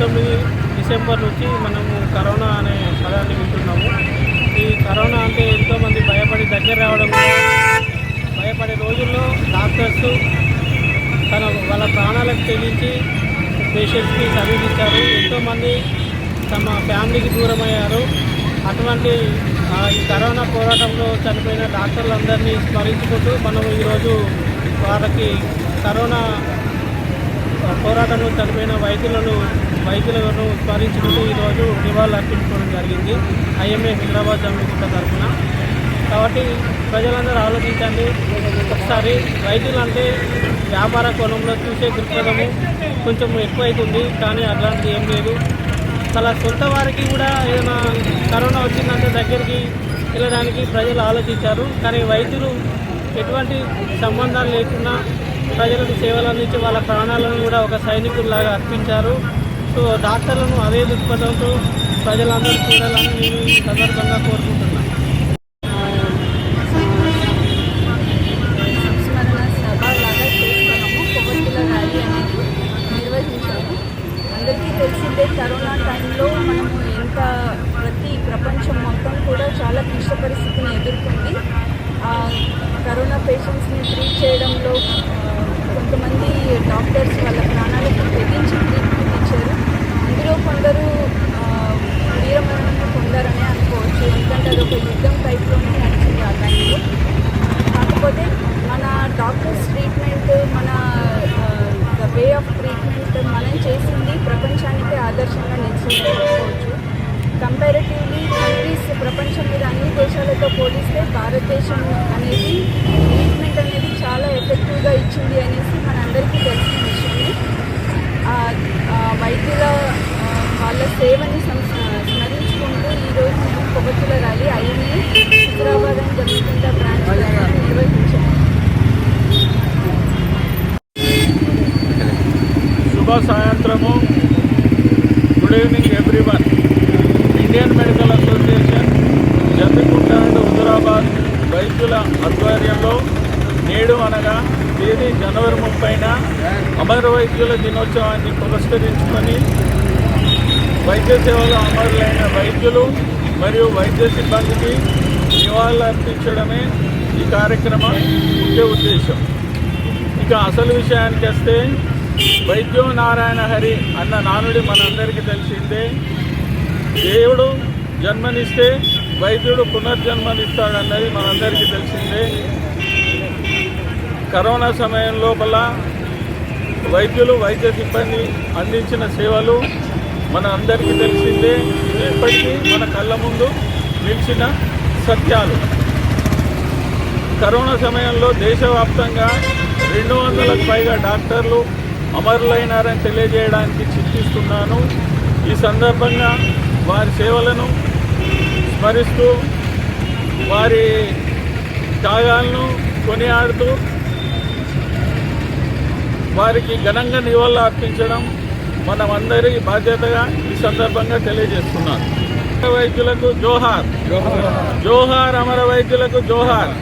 19 December నుంచి మనము corona అనే పదాన్ని వింటున్నాము. ఈ కరోనా అంటే ఎంతోమంది భయపడి దగ్గర రావడం, భయపడే రోజుల్లో డాక్టర్స్ వాళ్ళ ప్రాణాలకు తెగించి పేషెంట్స్కి సమీపించారు. ఎంతోమంది తమ ఫ్యామిలీకి దూరం అయ్యారు. అటువంటి ఈ కరోనా పోరాటంలో చనిపోయిన డాక్టర్లందరినీ స్మరించుకుంటూ మనం ఈరోజు వారికి కరోనా పోరాటంలో చనిపోయిన వైద్యులను స్మరించుకుంటూ ఈరోజు నివాళులు అర్పించుకోవడం జరిగింది ఐఎంఏ హైదరాబాద్ జమ్మిగుంట తరఫున. కాబట్టి ప్రజలందరూ ఆలోచించండి. ఒకసారి రైతులు అంటే వ్యాపార కోణంలో చూసే దృక్పథము కొంచెం ఎక్కువైతుంది, కానీ అట్లాంటిది ఏం లేదు. అలా సొంత వారికి కూడా ఏదైనా కరోనా వచ్చిందంటే దగ్గరికి వెళ్ళడానికి ప్రజలు ఆలోచించారు. కానీ వైద్యులు ఎటువంటి సంబంధాలు లేకుండా ప్రజలకు సేవలు అందించి వాళ్ళ ప్రాణాలను కూడా ఒక సైనికుల్లాగా అర్పించారు. సో డాక్టర్లను అదే దృక్పథంతో ప్రజలందరూ చూడాలని నేను ఈ సందర్భంగా కోరుకుంటున్నాను. అందరికీ తెలిసిందే, కరోనా టైంలో మనము ప్రపంచం మొత్తం కూడా చాలా క్లిష్ట పరిస్థితిని ఎదుర్కొంది. కరోనా పేషెంట్స్ని ట్రీట్ చేయడంలో కొంతమంది డాక్టర్స్ వాళ్ళ ప్రాణాలకు తెగించి ట్రీట్మెంట్ ఇచ్చారు. అందులో కొందరు వీరమరణం పొందారనే అనుకోవచ్చు, ఎందుకంటే అది ఒక యుద్ధం టైప్లోనే నడిచింది ఆ టైంలో. కాకపోతే మన డాక్టర్స్ ట్రీట్మెంట్, మన వే ఆఫ్ ట్రీట్మెంట్ మనం చేసింది ప్రపంచానికి ఆదర్శంగా నిలిచిందనుకోవచ్చు. కంపారిటివ్లీ కంట్రీస్ ప్రపంచం మీద అన్ని దేశాలతో పోలిస్తే భారతదేశం అనేది ట్రీట్మెంట్ అనేది చాలా ఎఫెక్టివ్గా ఇచ్చింది అనేసి మనందరికీ తెలిసిన విషయమే. వైద్యుల వాళ్ళ సేవని స్మరించుకుంటూ ఈరోజు మేము కొవ్వొత్తుల ర్యాలీ ఐఎంఏ హైదరాబాద్ అని జమ్మిగుంట బ్రాంచ్ నిర్వహించాము. శుభ సాయంత్రము. Good evening everyone. Indian medical association Jammikunta and Huzurabad వైద్యుల ఆధ్వర్యంలో నేడు అనగా తేదీ జనవరి 30న అమర వైద్యుల దినోత్సవాన్ని పురస్కరించుకొని వైద్య సేవలో అమరులైన వైద్యులు మరియు వైద్య సిబ్బందికి నివాళులు అర్పించడమే ఈ కార్యక్రమం ముఖ్య ఉద్దేశం. ఇక అసలు విషయానికి వస్తే, వైద్యో నారాయణ హరి అన్న నానుడి మనందరికీ తెలిసిందే. దేవుడు జన్మనిస్తే వైద్యుడు పునర్జన్మనిస్తాడన్నది మనందరికీ తెలిసిందే. కరోనా సమయం లోపల వైద్యులు వైద్య సిబ్బంది అందించిన సేవలు మన అందరికీ తెలిసిందే. ఇప్పటికీ మన కళ్ళ ముందు నిలిచిన సత్యాలు. కరోనా సమయంలో దేశవ్యాప్తంగా 200లకు పైగా డాక్టర్లు అమరులైనారని తెలియజేయడానికి చింతిస్తున్నాను. ఈ సందర్భంగా వారి సేవలను స్మరిస్తూ వారి త్యాగాలను కొనియాడుతూ వారికి ఘనంగా నివాళులు అర్పించడం మనమందరి బాధ్యతగా ఈ సందర్భంగా తెలియజేస్తున్నాను. వైద్యులకు జోహార్, జోహార్. అమర వైద్యులకు జోహార్.